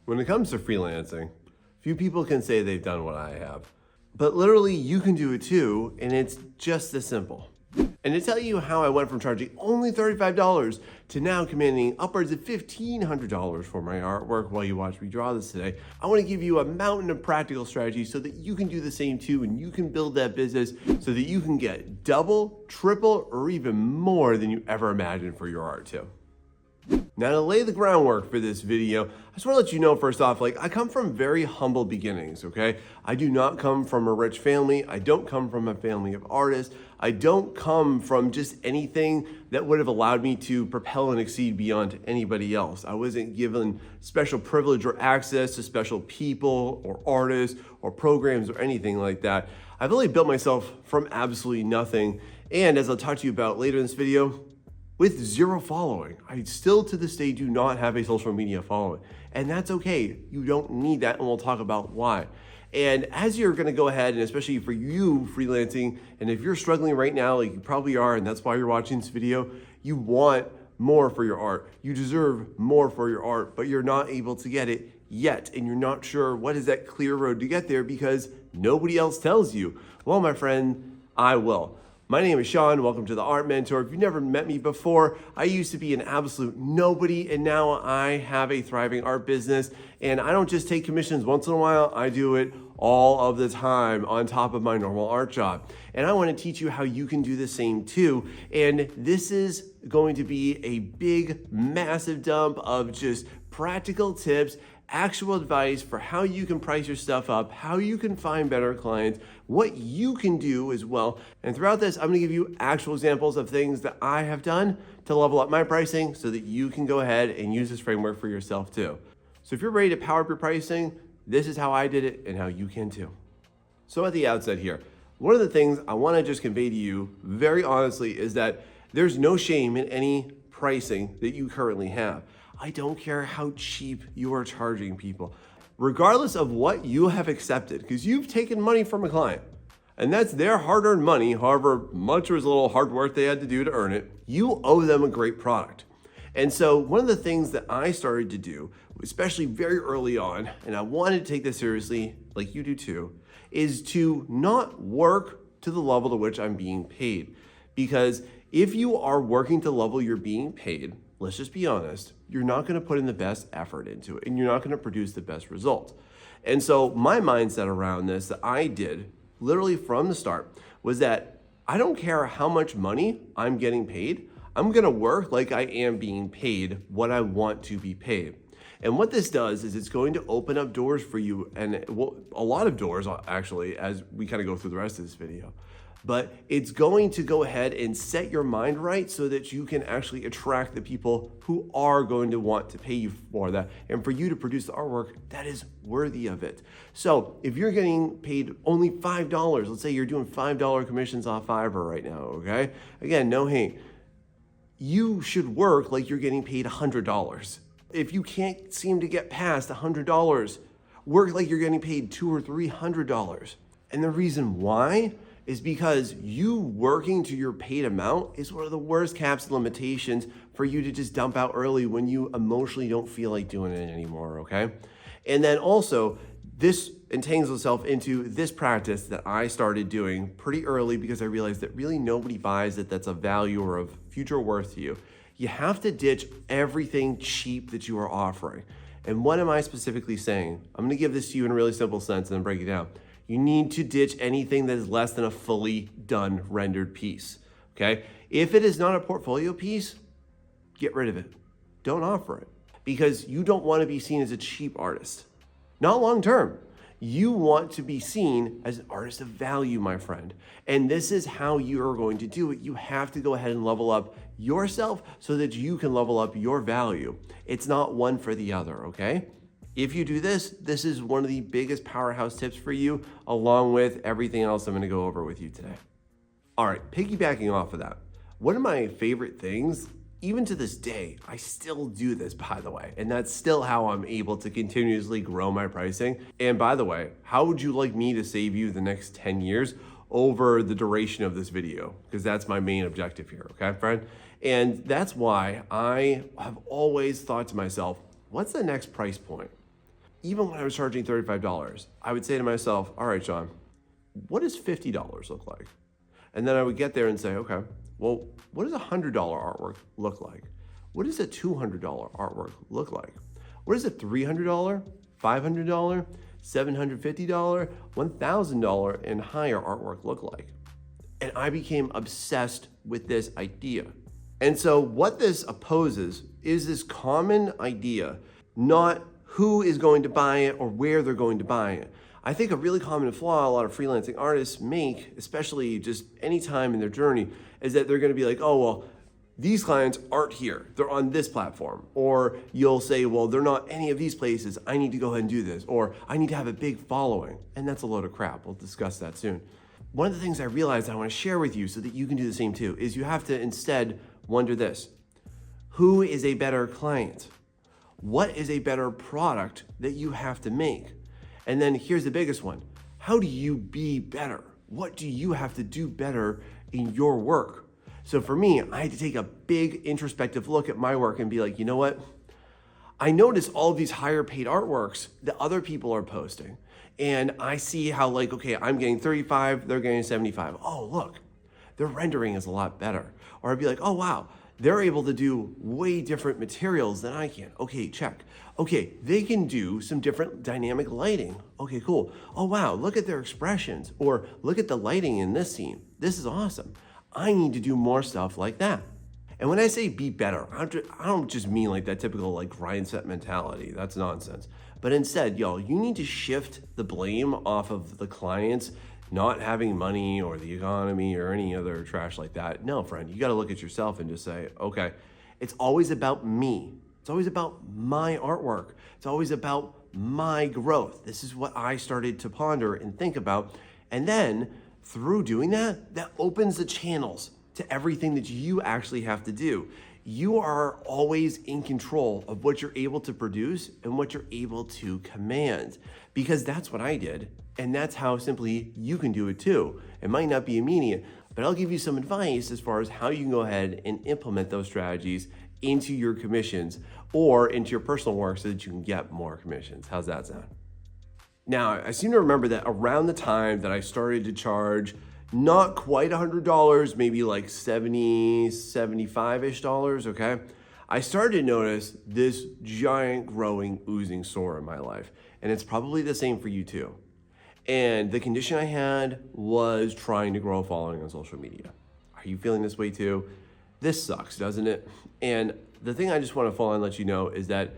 When it comes to freelancing, few people can say they've done what I have. But literally, you can do it too, and it's just this simple. And to tell you how I went from charging only $35 to now commanding upwards of $1,500 for my artwork while you watch me draw this today, I want to give you a mountain of practical strategies so that you can do the same too, and you can build that business so that you can get double, triple, or even more than you ever imagined for your art too. Now, to lay the groundwork for this video, I just want to let you know first off, I come from very humble beginnings, okay? I do not come from a rich family. I don't come from a family of artists. I don't come from just anything that would have allowed me to propel and exceed beyond anybody else. I wasn't given special privilege or access to special people or artists or programs or anything like that. I've really built myself from absolutely nothing. And as I'll talk to you about later in this video, with zero following. I still to this day do not have a social media following. And that's okay. You don't need that, and we'll talk about why. And as you're gonna go ahead, and especially for you freelancing, and if you're struggling right now, like you probably are, and that's why you're watching this video, you want more for your art. You deserve more for your art, but you're not able to get it yet. And you're not sure what is that clear road to get there because nobody else tells you. Well, my friend, I will. My name is Sean, welcome to the Art Mentor. If you've never met me before, I used to be an absolute nobody, and now I have a thriving art business, and I don't just take commissions once in a while, I do it all of the time on top of my normal art job. And I want to teach you how you can do the same too, and this is going to be a big, massive dump of just practical tips, actual advice for how you can price your stuff up, how you can find better clients, what you can do as well. And throughout this, I'm gonna give you actual examples of things that I have done to level up my pricing so that you can go ahead and use this framework for yourself too. So if you're ready to power up your pricing, this is how I did it and how you can too. So at the outset here, one of the things I wanna just convey to you very honestly is that there's no shame in any pricing that you currently have. I don't care how cheap you are charging people, regardless of what you have accepted, because you've taken money from a client, and that's their hard-earned money, however much or as little hard work they had to do to earn it. You owe them a great product. And so one of the things that I started to do, especially very early on, and I wanted to take this seriously, like you do too, is to not work to the level to which I'm being paid. Because if you are working to the level you're being paid, let's just be honest, you're not gonna put in the best effort into it, and you're not gonna produce the best result. And so my mindset around this that I did literally from the start was that I don't care how much money I'm getting paid, I'm gonna work like I am being paid what I want to be paid. And what this does is it's going to open up doors for you, and a lot of doors actually, as we kind of go through the rest of this video. But it's going to go ahead and set your mind right so that you can actually attract the people who are going to want to pay you for that, and for you to produce the artwork that is worthy of it. So if you're getting paid only $5, let's say you're doing $5 commissions off Fiverr right now, okay? Again, no hate. You should work like you're getting paid $100. If you can't seem to get past $100, work like you're getting paid $200 or $300. And the reason why is because you working to your paid amount is one of the worst caps and limitations for you to just dump out early when you emotionally don't feel like doing it anymore, okay? And then also, this entangles itself into this practice that I started doing pretty early because I realized that really nobody buys it that's of value or of future worth to you. You have to ditch everything cheap that you are offering. And what am I specifically saying? I'm gonna give this to you in a really simple sense and then break it down. You need to ditch anything that is less than a fully done rendered piece, okay? If it is not a portfolio piece, get rid of it. Don't offer it because you don't want to be seen as a cheap artist. Not long term. You want to be seen as an artist of value, my friend. And this is how you're going to do it. You have to go ahead and level up yourself so that you can level up your value. It's not one for the other, okay? If you do this, this is one of the biggest powerhouse tips for you, along with everything else I'm gonna go over with you today. All right, piggybacking off of that, one of my favorite things, even to this day, I still do this, by the way, and that's still how I'm able to continuously grow my pricing. And by the way, how would you like me to save you the next 10 years over the duration of this video? Because that's my main objective here, okay, friend? And that's why I have always thought to myself, what's the next price point? even when I was charging $35, I would say to myself, all right, Sean, what does $50 look like? And then I would get there and say, okay, well, what does $100 artwork look like? What does a $200 artwork look like? What does a $300, $500, $750, $1,000 and higher artwork look like? And I became obsessed with this idea. And so what this opposes is this common idea, not who is going to buy it or where they're going to buy it. I think a really common flaw a lot of freelancing artists make, especially just any time in their journey, is that they're going to be like, oh, well, these clients aren't here. They're on this platform. Or you'll say, well, they're not any of these places. I need to go ahead and do this. Or I need to have a big following. And that's a load of crap. We'll discuss that soon. One of the things I realized I want to share with you so that you can do the same too is you have to instead wonder this. Who is a better client? What is a better product that you have to make? And then here's the biggest one. How do you be better? What do you have to do better in your work? So for me, I had to take a big introspective look at my work and be like, you know what? I notice all of these higher paid artworks that other people are posting. And I see how like, okay, I'm getting 35, they're getting 75. Oh, look, their rendering is a lot better. Or I'd be like, oh, wow, they're able to do way different materials than I can. Okay, check. Okay, they can do some different dynamic lighting. Okay, cool. Oh, wow, look at their expressions. Or look at the lighting in this scene. This is awesome. I need to do more stuff like that. And when I say be better, I don't just mean like that typical like grind set mentality. That's nonsense. But instead, y'all, you need to shift the blame off of the clients not having money or the economy or any other trash like that. No, friend, you got to look at yourself and just say, okay, it's always about me. It's always about my artwork. It's always about my growth. This is what I started to ponder and think about. And then through doing that, that opens the channels to everything that you actually have to do. You are always in control of what you're able to produce and what you're able to command, because that's what I did. And that's how simply you can do it too. It might not be immediate, but I'll give you some advice as far as how you can go ahead and implement those strategies into your commissions or into your personal work so that you can get more commissions. How's that sound? Now, I seem to remember that around the time that I started to charge not quite $100, maybe like $70, $75-ish dollars, okay? I started to notice this giant growing, oozing sore in my life. And it's probably the same for you too. And the condition I had was trying to grow a following on social media. Are you feeling this way too? This sucks, doesn't it? And the thing I just want to follow and let you know is that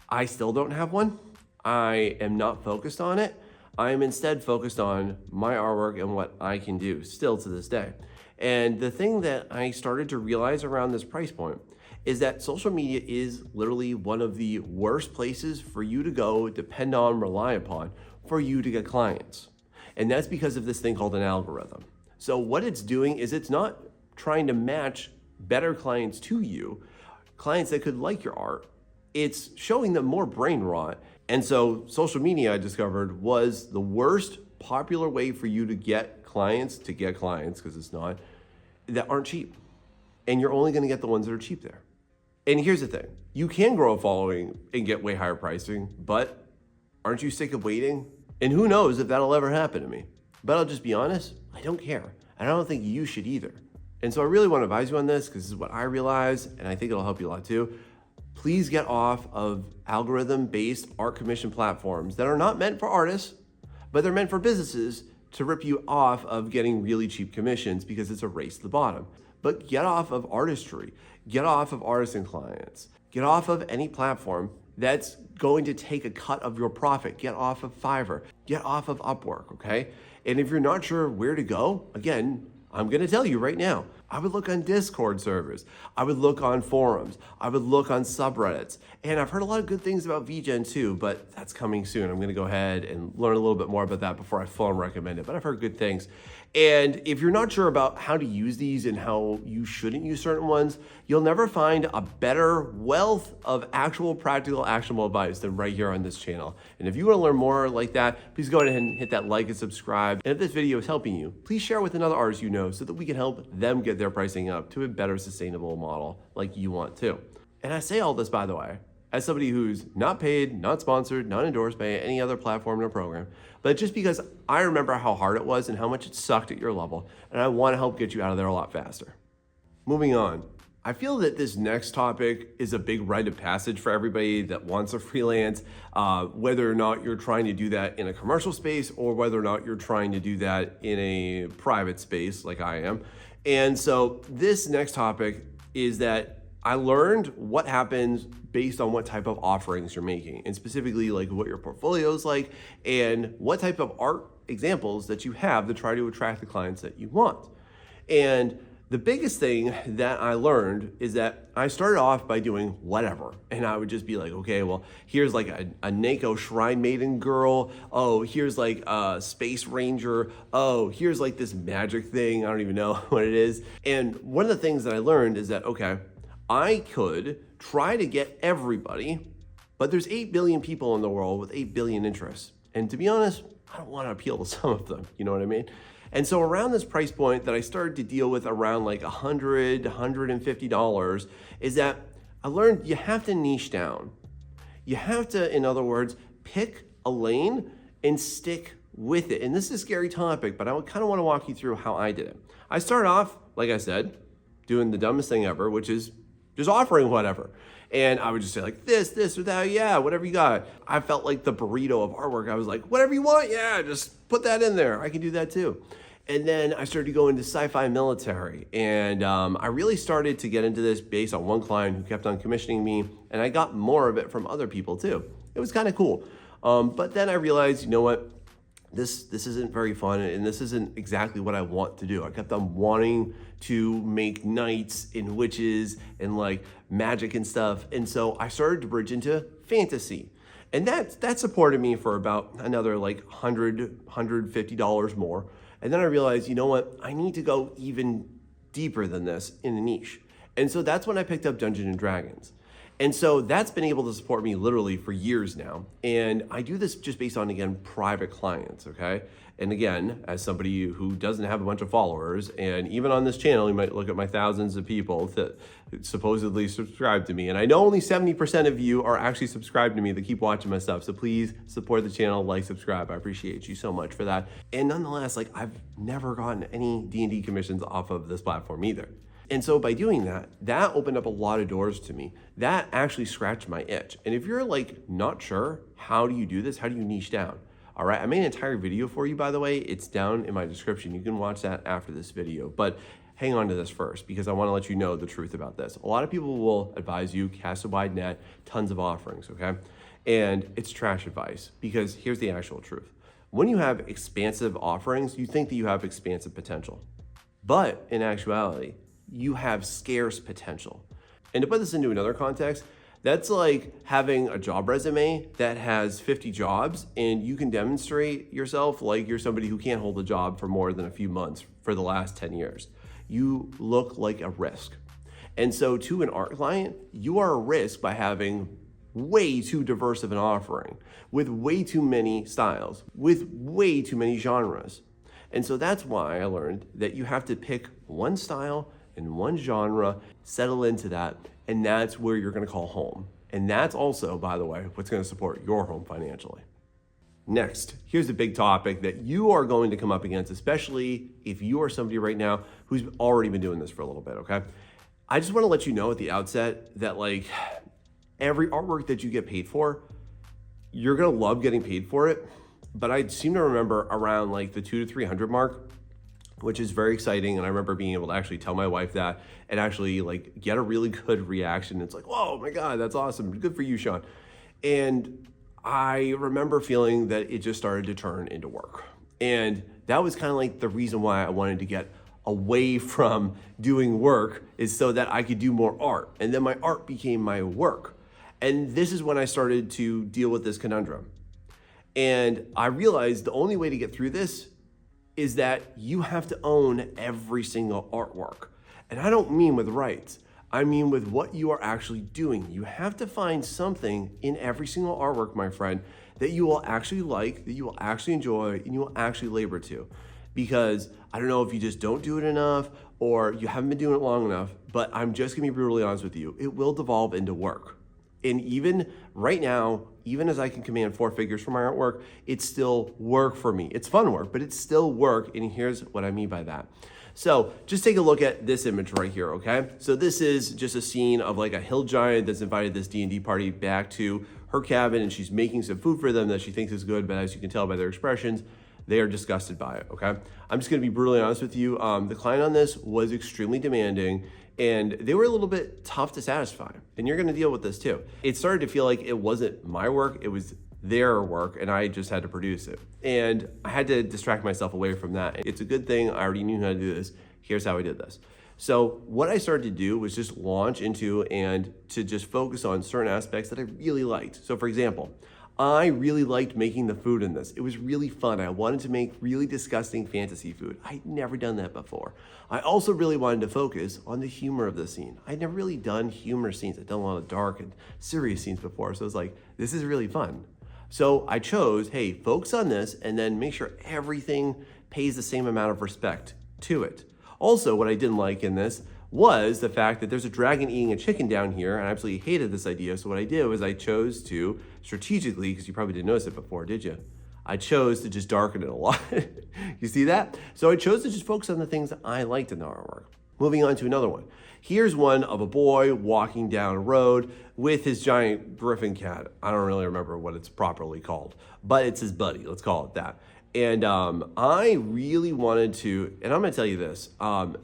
I still don't have one. I am not focused on it. I am instead focused on my artwork and what I can do still to this day. And the thing that I started to realize around this price point is that social media is literally one of the worst places for you to go, depend on, rely upon for you to get clients. And that's because of this thing called an algorithm. So what it's doing is it's not trying to match better clients to you, clients that could like your art. It's showing them more brain rot. And so social media, I discovered, was the worst popular way for you to get clients, because it's not, that aren't cheap. And you're only gonna get the ones that are cheap there. And here's the thing, you can grow a following and get way higher pricing, but aren't you sick of waiting? And who knows if that'll ever happen to me. But I'll just be honest, I don't care. And I don't think you should either. And so I really want to advise you on this because this is what I realize, and I think it'll help you a lot too. Please get off of algorithm-based art commission platforms that are not meant for artists, but they're meant for businesses to rip you off of getting really cheap commissions because it's a race to the bottom. But get off of artistry, get off of artisan clients, get off of any platform that's going to take a cut of your profit. Get off of Fiverr, get off of Upwork, okay? And if you're not sure where to go, again, I'm gonna tell you right now, I would look on Discord servers, I would look on forums, I would look on subreddits, and I've heard a lot of good things about VGen too, but that's coming soon. I'm gonna go ahead and learn a little bit more about that before I full on recommend it, but I've heard good things. And if you're not sure about how to use these and how you shouldn't use certain ones, you'll never find a better wealth of actual practical actionable advice than right here on this channel. And if you wanna learn more like that, please go ahead and hit that like and subscribe. And if this video is helping you, please share with another artist you know so that we can help them get their pricing up to a better sustainable model like you want to. And I say all this, by the way, as somebody who's not paid, not sponsored, not endorsed by any other platform or program, but just because I remember how hard it was and how much it sucked at your level, and I want to help get you out of there a lot faster. Moving on. I feel that this next topic is a big rite of passage for everybody that wants to freelance, whether or not you're trying to do that in a commercial space or whether or not you're trying to do that in a private space like I am. And so this next topic is that I learned what happens based on what type of offerings you're making, and specifically like what your portfolio is like and what type of art examples that you have to try to attract the clients that you want. And the biggest thing that I learned is that I started off by doing whatever. And I would just be like, okay, well, here's like a Neko Shrine Maiden girl. Oh, here's like a Space Ranger. Oh, here's like this magic thing. I don't even know what it is. And one of the things that I learned is that, okay, I could try to get everybody, but there's 8 billion people in the world with 8 billion interests. And to be honest, I don't want to appeal to some of them. You know what I mean? And so around this price point that I started to deal with around like $100, $150 is that I learned you have to niche down. You have to, in other words, pick a lane and stick with it. And this is a scary topic, but I kind of want to walk you through how I did it. I started off, like I said, doing the dumbest thing ever, which is just offering whatever. And I would just say like this or that, yeah, whatever you got. I felt like the burrito of artwork. I was like, whatever you want, yeah, just put that in there. I can do that too. And then I started to go into sci-fi military. And I really started to get into this based on one client who kept on commissioning me. And I got more of it from other people too. It was kind of cool. But then I realized, you know what? This isn't very fun, and this isn't exactly what I want to do. I kept on wanting to make knights and witches and like magic and stuff. And so I started to bridge into fantasy. And that supported me for about another like $100, $150 more. And then I realized, you know what? I need to go even deeper than this in a niche. And so that's when I picked up Dungeons and Dragons. And so that's been able to support me literally for years now. And I do this just based on, again, private clients, okay? And again, as somebody who doesn't have a bunch of followers, and even on this channel, you might look at my thousands of people that supposedly subscribe to me. And I know only 70% of you are actually subscribed to me that keep watching my stuff. So please support the channel, like, subscribe. I appreciate you so much for that. And nonetheless, like I've never gotten any D&D commissions off of this platform either. And so by doing that, that opened up a lot of doors to me. That actually scratched my itch. And if you're like not sure, how do you do this? How do you niche down? All right, I made an entire video for you, by the way. It's down in my description. You can watch that after this video. But hang on to this first because I want to let you know the truth about this. A lot of people will advise you cast a wide net, tons of offerings, okay? And it's trash advice because here's the actual truth. When you have expansive offerings, you think that you have expansive potential. But in actuality, you have scarce potential. And to put this into another context, that's like having a job resume that has 50 jobs and you can demonstrate yourself like you're somebody who can't hold a job for more than a few months for the last 10 years. You look like a risk. And so to an art client, you are a risk by having way too diverse of an offering with way too many styles, with way too many genres. And so that's why I learned that you have to pick one style in one genre, settle into that, and that's where you're gonna call home. And that's also, by the way, what's gonna support your home financially. Next, here's a big topic that you are going to come up against, especially if you are somebody right now who's already been doing this for a little bit, okay? I just wanna let you know at the outset that like every artwork that you get paid for, you're gonna love getting paid for it, but I seem to remember around like the 200 to 300 mark, which is very exciting. And I remember being able to actually tell my wife that and actually like get a really good reaction. It's like, whoa, my God, that's awesome. Good for you, Sean. And I remember feeling that it just started to turn into work. And that was kind of like the reason why I wanted to get away from doing work is so that I could do more art. And then my art became my work. And this is when I started to deal with this conundrum. And I realized the only way to get through this is that you have to own every single artwork. And I don't mean with rights, I mean with what you are actually doing. You have to find something in every single artwork, my friend, that you will actually like, that you will actually enjoy, and you will actually labor to. Because I don't know if you just don't do it enough or you haven't been doing it long enough, but I'm just gonna be brutally honest with you. It will devolve into work. And even right now, even as I can command 4 figures for my artwork, it's still work for me. It's fun work, but it's still work. And here's what I mean by that. So just take a look at this image right here, okay? So this is just a scene of like a hill giant that's invited this D&D party back to her cabin, and she's making some food for them that she thinks is good, but as you can tell by their expressions, they are disgusted by it, okay? I'm just gonna be brutally honest with you. The client on this was extremely demanding, and they were a little bit tough to satisfy. And you're gonna deal with this too. It started to feel like it wasn't my work, it was their work, and I just had to produce it. And I had to distract myself away from that. It's a good thing, I already knew how to do this. Here's how I did this. So what I started to do was just launch into and to just focus on certain aspects that I really liked. So for example, I really liked making the food in this. It was really fun. I wanted to make really disgusting fantasy food. I'd never done that before. I also really wanted to focus on the humor of the scene. I'd never really done humor scenes. I'd done a lot of dark and serious scenes before. So I was like, this is really fun. So I chose, hey, focus on this and then make sure everything pays the same amount of respect to it. Also, what I didn't like in this was the fact that there's a dragon eating a chicken down here, and I absolutely hated this idea. So what I did was I chose to strategically, because you probably didn't notice it before, did you? I chose to just darken it a lot. You see that? So I chose to just focus on the things that I liked in the artwork. Moving on to another one. Here's one of a boy walking down a road with his giant griffin cat. I don't really remember what it's properly called, but it's his buddy, let's call it that. And I really wanted to, and I'm gonna tell you this,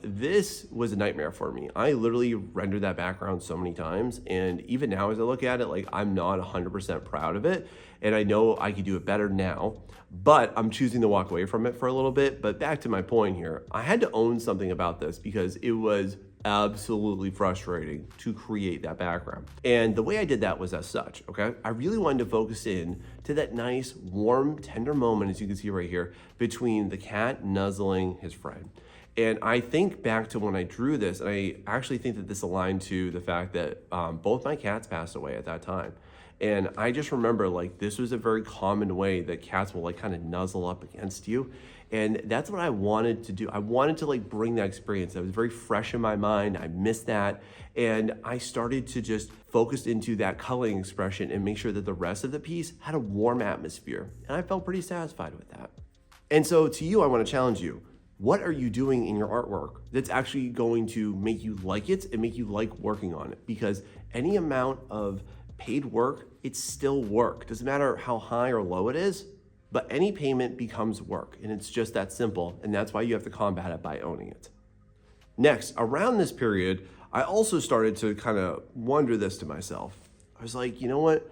this was a nightmare for me. I literally rendered that background so many times, and even now as I look at it, like I'm not 100% proud of it, and I know I could do it better now, but I'm choosing to walk away from it for a little bit. But back to my point here, I had to own something about this because it was absolutely frustrating to create that background. And the way I did that was as such, okay? I really wanted to focus in to that nice, warm, tender moment, as you can see right here, between the cat nuzzling his friend. And I think back to when I drew this, and I actually think that this aligned to the fact that both my cats passed away at that time. And I just remember like this was a very common way that cats will like kind of nuzzle up against you. And that's what I wanted to do. I wanted to like bring that experience. That was very fresh in my mind. I missed that. And I started to just focus into that coloring expression and make sure that the rest of the piece had a warm atmosphere. And I felt pretty satisfied with that. And so to you, I want to challenge you. What are you doing in your artwork that's actually going to make you like it and make you like working on it? Because any amount of paid work, it's still work. Doesn't matter how high or low it is, but any payment becomes work, and it's just that simple, and that's why you have to combat it by owning it. Next, around this period, I also started to kind of wonder this to myself. I was like, you know what?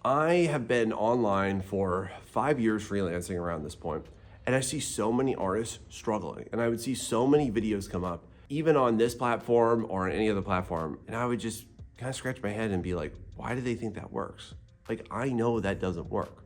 I have been online for 5 years freelancing around this point, and I see so many artists struggling, and I would see so many videos come up, even on this platform or on any other platform, and I would just kind of scratch my head and be like, why do they think that works? Like, I know that doesn't work.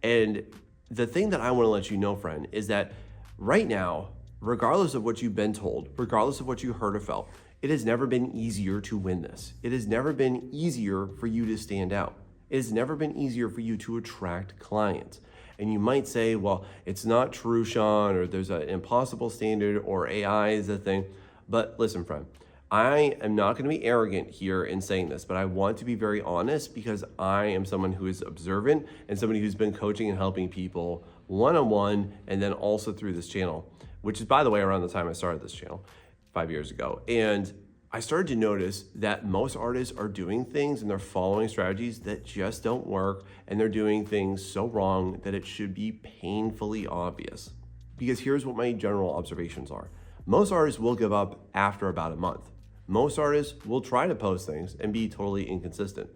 And the thing that I want to let you know, friend, is that right now, regardless of what you've been told, regardless of what you heard or felt, it has never been easier to win this. It has never been easier for you to stand out. It has never been easier for you to attract clients. And you might say, well, it's not true, Sean, or there's an impossible standard, or AI is a thing. But listen, friend, I am not going to be arrogant here in saying this, but I want to be very honest because I am someone who is observant and somebody who's been coaching and helping people one-on-one and then also through this channel, which is, by the way, around the time I started this channel 5 years ago. And I started to notice that most artists are doing things and they're following strategies that just don't work, and they're doing things so wrong that it should be painfully obvious. Because here's what my general observations are. Most artists will give up after about a month. Most artists will try to post things and be totally inconsistent.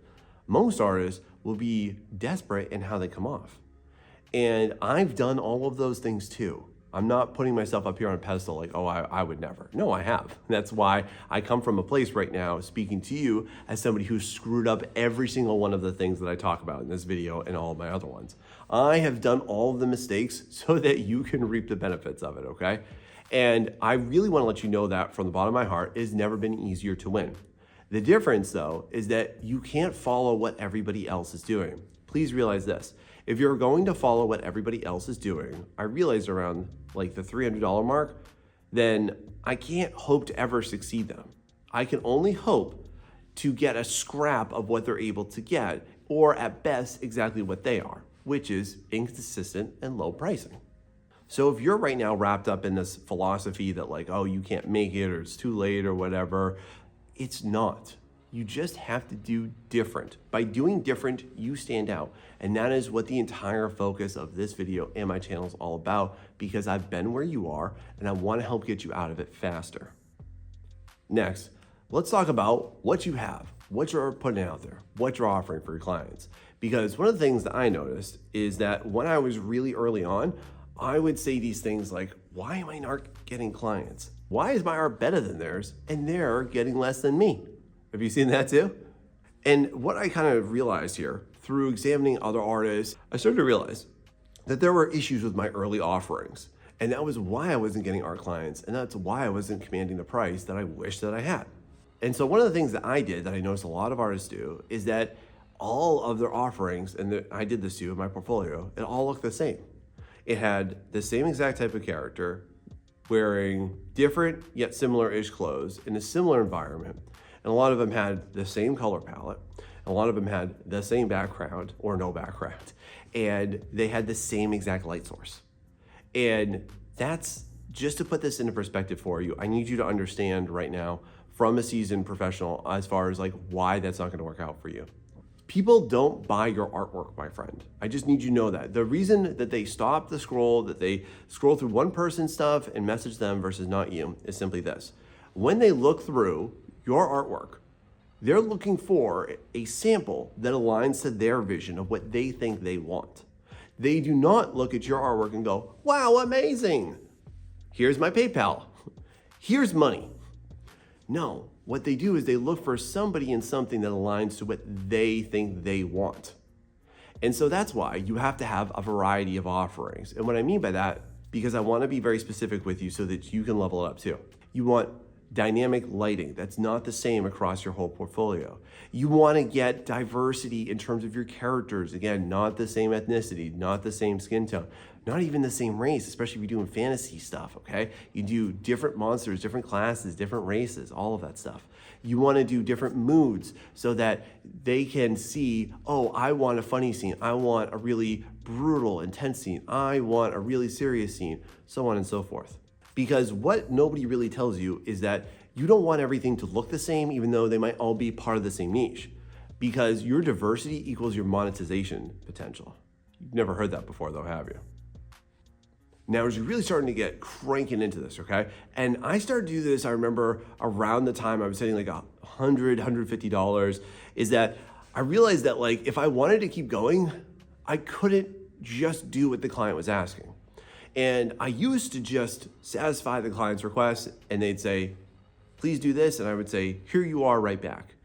Most artists will be desperate in how they come off. And I've done all of those things too. I'm not putting myself up here on a pedestal like, oh, I would never. No, I have. That's why I come from a place right now speaking to you as somebody who's screwed up every single one of the things that I talk about in this video and all of my other ones. I have done all of the mistakes so that you can reap the benefits of it, okay? And I really want to let you know that from the bottom of my heart, it has never been easier to win. The difference though, is that you can't follow what everybody else is doing. Please realize this. If you're going to follow what everybody else is doing, I realized around like the $300 mark, then I can't hope to ever succeed them. I can only hope to get a scrap of what they're able to get, or at best, exactly what they are, which is inconsistent and low pricing. So if you're right now wrapped up in this philosophy that like, oh, you can't make it or it's too late or whatever, it's not. You just have to do different. By doing different, you stand out. And that is what the entire focus of this video and my channel is all about, because I've been where you are and I want to help get you out of it faster. Next, let's talk about what you have, what you're putting out there, what you're offering for your clients. Because one of the things that I noticed is that when I was really early on, I would say these things like, why am I not getting clients? Why is my art better than theirs and they're getting less than me? Have you seen that too? And what I kind of realized here through examining other artists, I started to realize that there were issues with my early offerings. And that was why I wasn't getting art clients. And that's why I wasn't commanding the price that I wish that I had. And so one of the things that I did that I noticed a lot of artists do is that all of their offerings, and I did this too in my portfolio, it all looked the same. It had the same exact type of character, wearing different yet similar-ish clothes in a similar environment. And a lot of them had the same color palette. A lot of them had the same background or no background. And they had the same exact light source. And that's, just to put this into perspective for you, I need you to understand right now from a seasoned professional as far as like why that's not gonna work out for you. People don't buy your artwork, my friend. I just need you to know that. The reason that they stop the scroll, that they scroll through one person's stuff and message them versus not you, is simply this. When they look through your artwork, they're looking for a sample that aligns to their vision of what they think they want. They do not look at your artwork and go, wow, amazing. Here's my PayPal. Here's money. No, what they do is they look for somebody and something that aligns to what they think they want. And so that's why you have to have a variety of offerings. And what I mean by that, because I want to be very specific with you so that you can level it up too. You want dynamic lighting that's not the same across your whole portfolio. You want to get diversity in terms of your characters. Again, not the same ethnicity, not the same skin tone, not even the same race, especially if you're doing fantasy stuff, okay? You do different monsters, different classes, different races, all of that stuff. You want to do different moods so that they can see, oh, I want a funny scene. I want a really brutal, intense scene. I want a really serious scene, so on and so forth. Because what nobody really tells you is that you don't want everything to look the same, even though they might all be part of the same niche. Because your diversity equals your monetization potential. You've never heard that before though, have you? Now, as you're really starting to get cranking into this, okay? And I started to do this, I remember around the time I was hitting like $100, $150, is that I realized that like, if I wanted to keep going, I couldn't just do what the client was asking. And I used to just satisfy the client's request and they'd say, please do this. And I would say, here you are right back.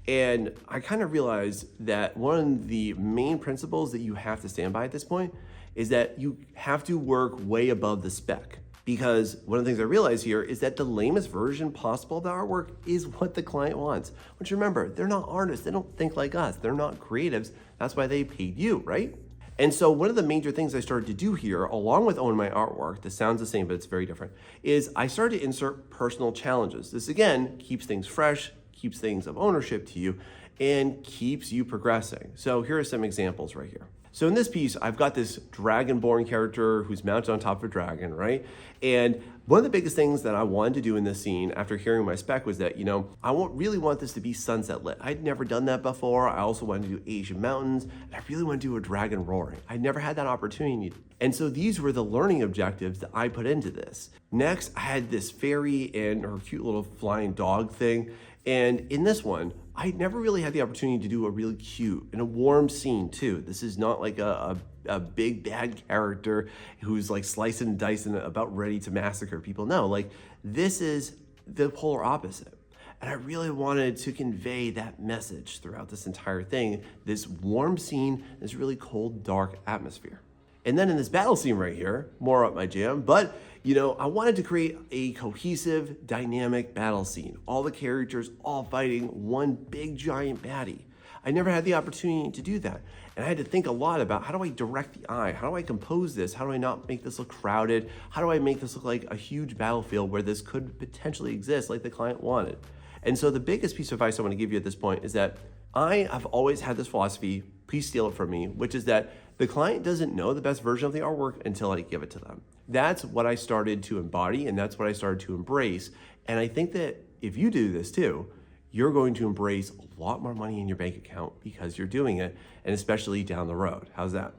And I kind of realized that one of the main principles that you have to stand by at this point is that you have to work way above the spec. Because one of the things I realized here is that the lamest version possible of the artwork is what the client wants. Which remember, they're not artists. They don't think like us. They're not creatives. That's why they paid you, right? And so one of the major things I started to do here, along with owning my artwork, this sounds the same, but it's very different, is I started to insert personal challenges. This again, keeps things fresh, keeps things of ownership to you, and keeps you progressing. So here are some examples right here. So in this piece, I've got this dragonborn character who's mounted on top of a dragon, right? And one of the biggest things that I wanted to do in this scene after hearing my spec was that, I really want this to be sunset lit. I'd never done that before. I also wanted to do Asian mountains, and I really want to do a dragon roaring. I'd never had that opportunity. And so these were the learning objectives that I put into this. Next, I had this fairy and her cute little flying dog thing. And in this one, I never really had the opportunity to do a really cute and a warm scene too. This is not like a big bad character who's like slicing and dicing about ready to massacre people. No, like this is the polar opposite. And I really wanted to convey that message throughout this entire thing, this warm scene, this really cold, dark atmosphere. And then in this battle scene right here, more up my jam, but I wanted to create a cohesive, dynamic battle scene. All the characters all fighting one big giant baddie. I never had the opportunity to do that. And I had to think a lot about how do I direct the eye? How do I compose this? How do I not make this look crowded? How do I make this look like a huge battlefield where this could potentially exist like the client wanted? And so the biggest piece of advice I want to give you at this point is that I have always had this philosophy, please steal it from me, which is that the client doesn't know the best version of the artwork until I give it to them. That's what I started to embody, and that's what I started to embrace. And I think that if you do this too, you're going to embrace a lot more money in your bank account because you're doing it, and especially down the road. How's that?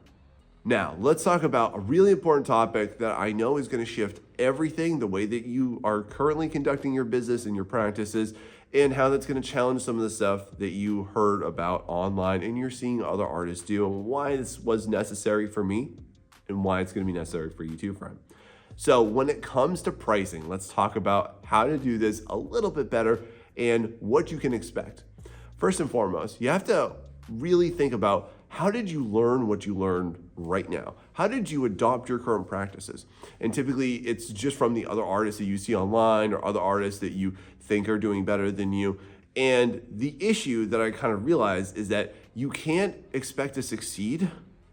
Now, let's talk about a really important topic that I know is going to shift everything, the way that you are currently conducting your business and your practices, and how that's going to challenge some of the stuff that you heard about online and you're seeing other artists do, and why this was necessary for me and why it's going to be necessary for you too, friend. So when it comes to pricing, let's talk about how to do this a little bit better and what you can expect. First and foremost, you have to really think about, how did you learn what you learned right now? How did you adopt your current practices? And typically it's just from the other artists that you see online or other artists that you think are doing better than you. And the issue that I kind of realized is that you can't expect to succeed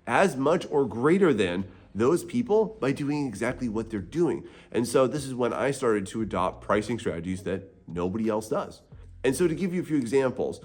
as much or greater than those people by doing exactly what they're doing. And so this is when I started to adopt pricing strategies that nobody else does. And so to give you a few examples,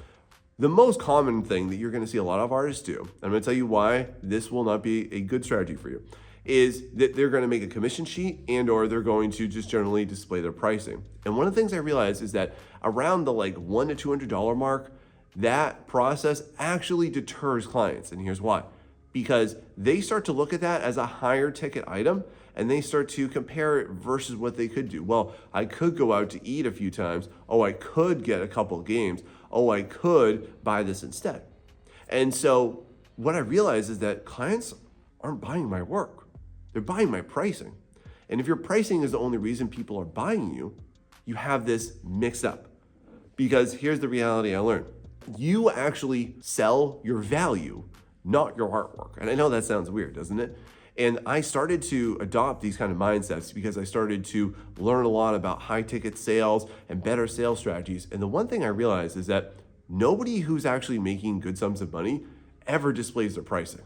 the most common thing that you're going to see a lot of artists do, and I'm going to tell you why this will not be a good strategy for you, is that they're going to make a commission sheet and or they're going to just generally display their pricing. And one of the things I realized is that around the $100 to $200 mark, that process actually deters clients. And here's why. Because they start to look at that as a higher ticket item and they start to compare it versus what they could do. Well, I could go out to eat a few times. Oh, I could get a couple of games. Oh, I could buy this instead. And so what I realized is that clients aren't buying my work. They're buying my pricing. And if your pricing is the only reason people are buying you, you have this mixed up. Because here's the reality I learned. You actually sell your value, not your artwork. And I know that sounds weird, doesn't it? And I started to adopt these kind of mindsets because I started to learn a lot about high ticket sales and better sales strategies. And the one thing I realized is that nobody who's actually making good sums of money ever displays their pricing.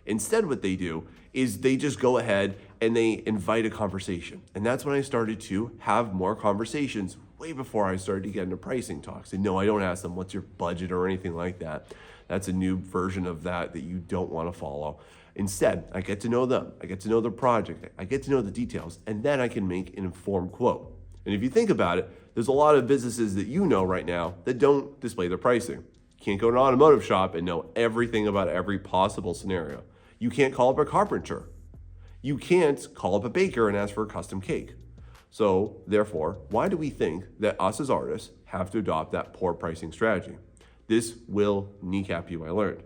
Instead, what they do is they just go ahead and they invite a conversation. And that's when I started to have more conversations way before I started to get into pricing talks. And no, I don't ask them, what's your budget or anything like that. That's a new version of that you don't want to follow. Instead, I get to know them. I get to know their project. I get to know the details, and then I can make an informed quote. And if you think about it, there's a lot of businesses that you know right now that don't display their pricing. You can't go to an automotive shop and know everything about every possible scenario. You can't call up a carpenter. You can't call up a baker and ask for a custom cake. So therefore, why do we think that us as artists have to adopt that poor pricing strategy? This will kneecap you, I learned.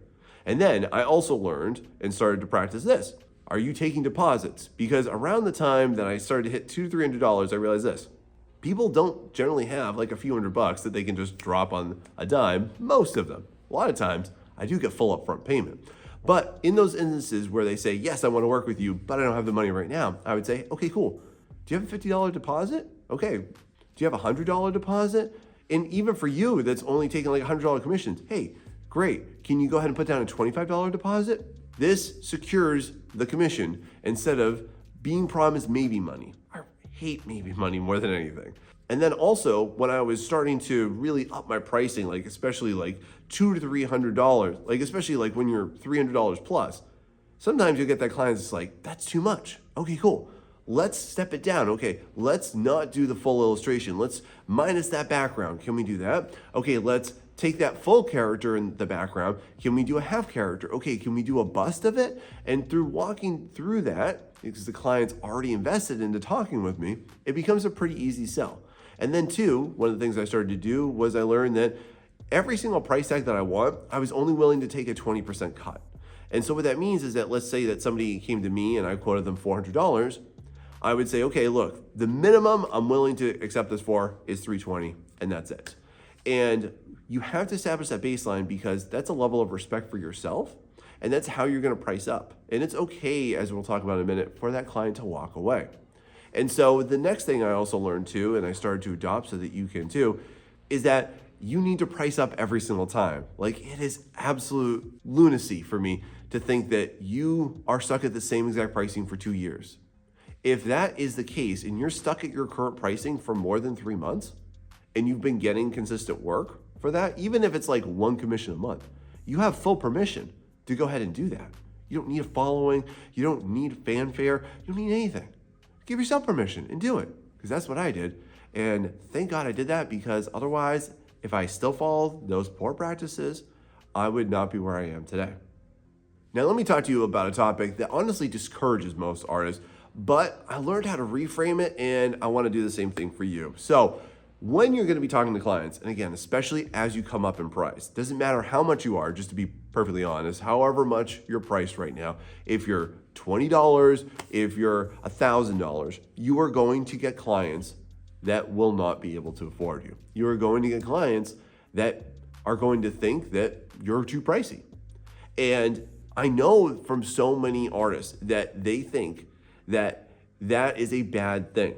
And then I also learned and started to practice this. Are you taking deposits? Because around the time that I started to hit $200 to $300, I realized this. People don't generally have a few $100 that they can just drop on a dime, most of them. A lot of times, I do get full upfront payment. But in those instances where they say, yes, I want to work with you, but I don't have the money right now, I would say, okay, cool. Do you have a $50 deposit? Okay. Do you have a $100 deposit? And even for you that's only taking $100 commissions, hey, great. Can you go ahead and put down a $25 deposit? This secures the commission instead of being promised maybe money. I hate maybe money more than anything. And then also when I was starting to really up my pricing, especially $200 to $300, especially when you're $300 plus, sometimes you get that client that's that's too much. Okay, cool. Let's step it down. Okay, let's not do the full illustration. Let's minus that background. Can we do that? Okay, let's take that full character in the background. Can we do a half character? Okay, can we do a bust of it? And through walking through that, because the client's already invested into talking with me, it becomes a pretty easy sell. And then two, one of the things I started to do was I learned that every single price tag that I want, I was only willing to take a 20% cut. And so what that means is that let's say that somebody came to me and I quoted them $400, I would say, okay, look, the minimum I'm willing to accept this for is $320, and that's it. And you have to establish that baseline because that's a level of respect for yourself, and that's how you're gonna price up. And it's okay, as we'll talk about in a minute, for that client to walk away. And so the next thing I also learned too, and I started to adopt so that you can too, is that you need to price up every single time. It is absolute lunacy for me to think that you are stuck at the same exact pricing for 2 years. If that is the case and you're stuck at your current pricing for more than 3 months, and you've been getting consistent work for that, even if it's like one commission a month, you have full permission to go ahead and do that. You don't need a following. You don't need fanfare. You don't need anything. Give yourself permission and do it, because that's what I did. And thank God I did that, because otherwise, if I still followed those poor practices, I would not be where I am today. Now, let me talk to you about a topic that honestly discourages most artists, but I learned how to reframe it, and I want to do the same thing for you. So when you're going to be talking to clients, and again, especially as you come up in price, doesn't matter how much you are, just to be perfectly honest, however much you're priced right now, if you're $20, if you're $1,000, you are going to get clients that will not be able to afford you. You are going to get clients that are going to think that you're too pricey. And I know from so many artists that they think that that is a bad thing.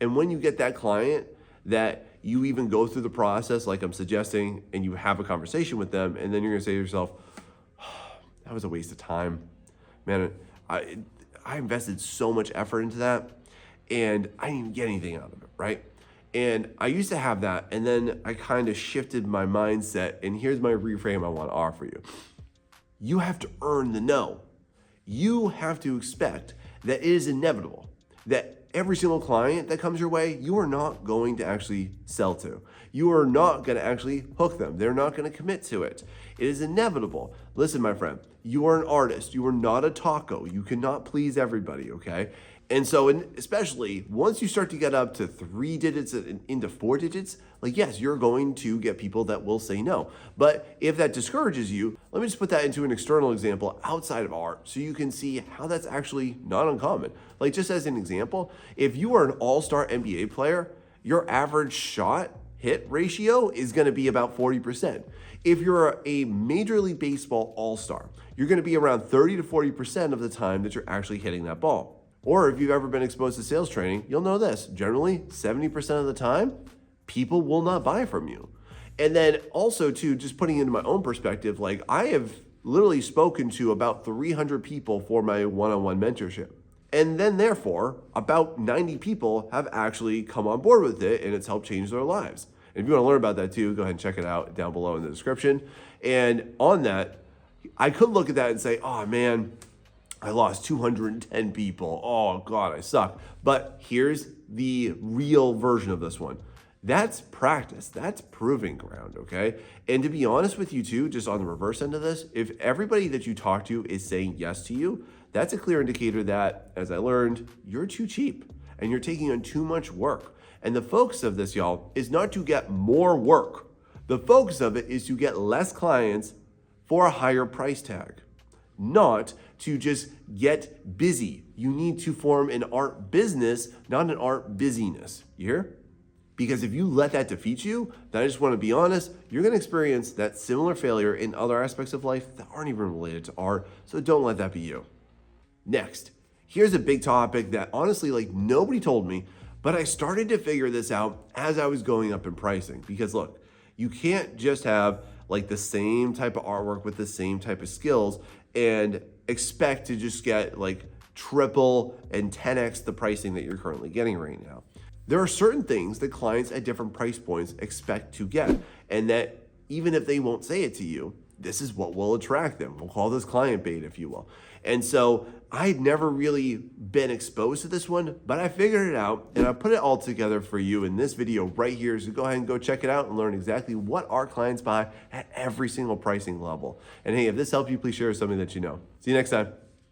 And when you get that client that you even go through the process like I'm suggesting, and you have a conversation with them, and then you're gonna say to yourself, oh, that was a waste of time. Man, I invested so much effort into that, and I didn't even get anything out of it, right? And I used to have that, and then I kind of shifted my mindset, and here's my reframe I want to offer you. You have to earn the no. You have to expect that it is inevitable that every single client that comes your way, you are not going to actually sell to. You are not going to actually hook them. They're not going to commit to it. It is inevitable. Listen, my friend, you are an artist. You are not a taco. You cannot please everybody, okay? And so, especially once you start to get up to 3 digits and into 4 digits, like, yes, you're going to get people that will say no. But if that discourages you, let me just put that into an external example outside of art so you can see how that's actually not uncommon. Like, just as an example, if you are an all-star NBA player, your average shot hit ratio is going to be about 40%. If you're a Major League Baseball all-star, you're going to be around 30 to 40% of the time that you're actually hitting that ball. Or if you've ever been exposed to sales training, you'll know this. Generally, 70% of the time, people will not buy from you. And then also too, just putting into my own perspective, like I have literally spoken to about 300 people for my one-on-one mentorship. And then therefore, about 90 people have actually come on board with it, and it's helped change their lives. And if you want to learn about that too, go ahead and check it out down below in the description. And on that, I could look at that and say, oh man, I lost 210 people. Oh God, I suck. But here's the real version of this one. That's practice. That's proving ground, okay? And to be honest with you too, just on the reverse end of this, if everybody that you talk to is saying yes to you, that's a clear indicator that, as I learned, you're too cheap and you're taking on too much work. And the focus of this, y'all, is not to get more work. The focus of it is to get less clients for a higher price tag. Not to just get busy. You need to form an art business, not an art busyness. You hear? Because if you let that defeat you, then I just want to be honest, you're going to experience that similar failure in other aspects of life that aren't even related to art. So don't let that be you. Next, here's a big topic that honestly, like nobody told me, but I started to figure this out as I was going up in pricing. Because look, you can't just have like the same type of artwork with the same type of skills and expect to just get like triple and 10x the pricing that you're currently getting right now. There are certain things that clients at different price points expect to get, and that even if they won't say it to you, this is what will attract them. We'll call this client bait, if you will. And so I'd never really been exposed to this one, but I figured it out and I put it all together for you in this video right here. So go ahead and go check it out and learn exactly what our clients buy at every single pricing level. And hey, if this helped you, please share with somebody that you know. See you next time.